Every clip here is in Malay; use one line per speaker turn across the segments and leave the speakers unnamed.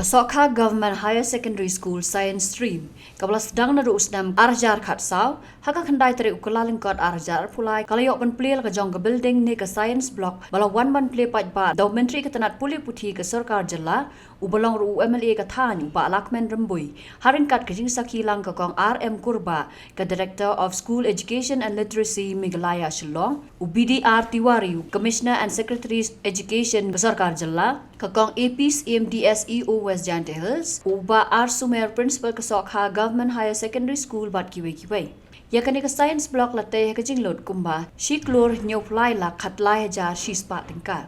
Kasokha Government Higher Secondary School Science Stream, kabla sedang na usnam arjar khatsau, haka khandai tari ukulalingkot arjar pulai, kalayok ban play ka jong ka building ni ka science block, bala wan ban play pajba, dokumentari ka tanat puli puthi ka sarkar jala, ubalong ru MLA ka than upa alakmen rembui, haringkat ka jing sakilang ka kong RM Kurba, ka Director of School Education and Literacy Meghalaya Shillong, UBDR Tiwari, Commissioner and Secretary Education ka sarkar jala, ka kong APs EMDS EO West Jante Hills, uba R. Sumer Principal Kasokha Government Higher Secondary School Bat Kiwe. Yakani ka science block late ka jinglot kumba, shiklor nyoplay la khatlay hajar shispa tingka.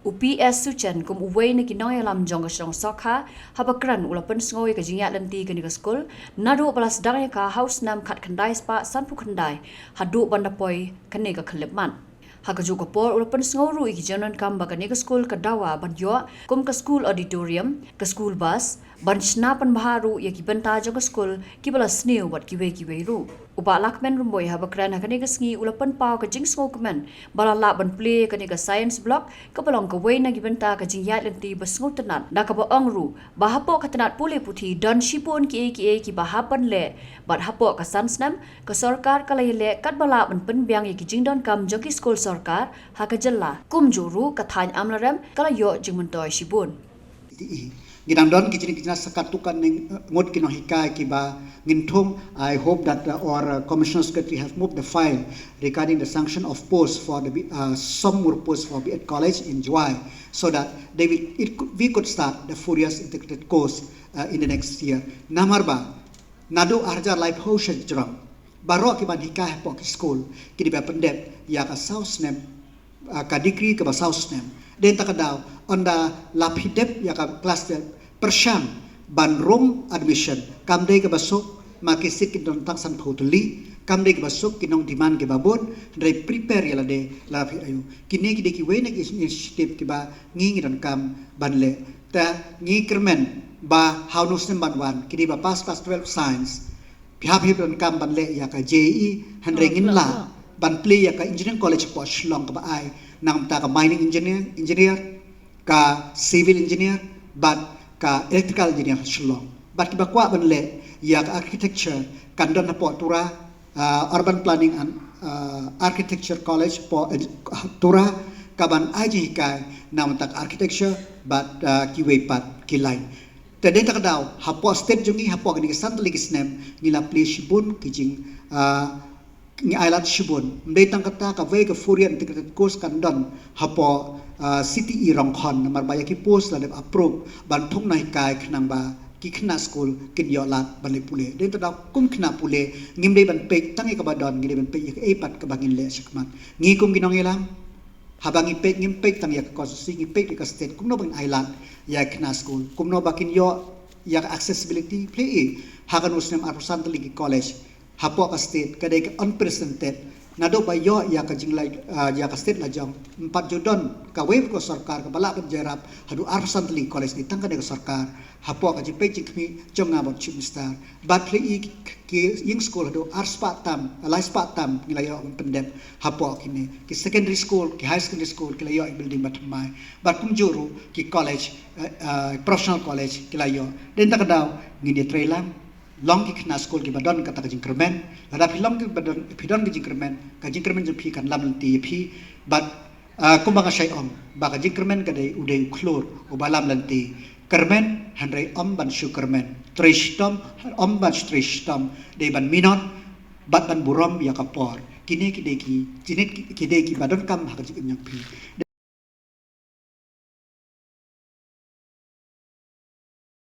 UPS Suchan kum uway na kinoy alam jong kasong sokha, habakran ulapan sngoy ka jingyat lanti ka ni ka school, nado balas dangay ka house nam khat khandai spa sanpu khandai, hadu bandapoy kani ka khalipman. Hakajuk kapor ulapan sngoru iki janan kam bagani ka school ka dawa banyo kum ka school auditorium ka school bus ban snapan baharu yaki banta jong ka school kibala sneu wat kiwe ru uba lakmen rumboy habakran hakani ka sngi ulapan pau ka jing sngo kamen bala la ban play ka ni ka science block ka balong ka way na gibanta ka jing yat lenti basngo tanat da ka ba ongru bahapo ka tanat pule puthi don shipon ki bahapan le bat hapo ka sansnam ka sarkar kalayle kat bala ban penbyang yaki jing don kam joki school sarkar hakajalla kumjuru kathan amlaram kalayo jingmuntoy shibun
Ginandon kijina sakatukan ning ngot kino hikai kiba nginthum. I hope that our Commissioner Secretary have moved the file regarding the sanction of posts for the some more posts for BEd College in July, so that we could start the Furious integrated course in the next year. Namarba nado arjar life house jram baro kiban hikai pok school kidi ba pendep ya ka sausnem ka degree ka ba sausnem den takadaw onda lapidep ya ka class persyang ban room admission kamdei ka basuk makisit kidon taksan photoli kamdei ka basuk kinong demand ke babon dai prepare ya de lapi ayu kini ki ki we na initiative ki ba ngi don kam banle ta ngi kermen ba haunus nem banwan kini ba pass class 12 science phap don kam banle ya ka JE handre ngin la ban play ya ka engineering college po Shillong ka ba ai nang ta ka mining engineer ka civil engineer bat ka electrical engineer Shillong bat kiba kwa banle ya ka architecture kandon na po tura urban planning and architecture college po tura kaban aji kai nam tak architecture bat kiwe pat kilai tade tak daw hapo state jungi hapo ni sant ligisnem nila place shibun kijing ni island shibun mdei tangkata ka ve ka Furious integrated course kandon hapo city rongkhon marbaya ki post la approve ban thong nai kai khnang ba ki khna school kin yo lat ban le pule den ta kum khna pule ngim dei ban pe tangi ka badon ngi ban pe e pat ka bangin le sakmat ngi kum ginong elam habangi pe ngim pe tangi ka ko singi pe ka state kum no bang island ya khna school kum no bakin yo ya accessibility play hagan muslim arsan ligi college hapo ka state kadai ka unprecedented nado ba yo ya ka jinglai ya ka state la jang 4 jodon ka wave ko sarkar ka bala ka jerap hadu arsan ligi college ni tangka ka sarkar hapo ka jipe jikmi jonga bot chimstar bat play ki ying school hadu arspatam alai spatam ngilayo pendep hapo kini ki secondary school ki high secondary school kilayo building batmai bat kumjuru ki college professional college kilayo den takadaw ngini trailam long ki khna school ki badon kata ka jingkermen lada film ki badon pidon ki jingkermen jempi kan lam ti phi but kumbanga shai om ba ka jingkermen ka dei udei klor o balam lanti kermen handrai om ban sukermen trishtom om ban trishtom dei ban minot bat ban burom ya kapor kini ki deki jinit ki deki badon kam ha ka jingnyang phi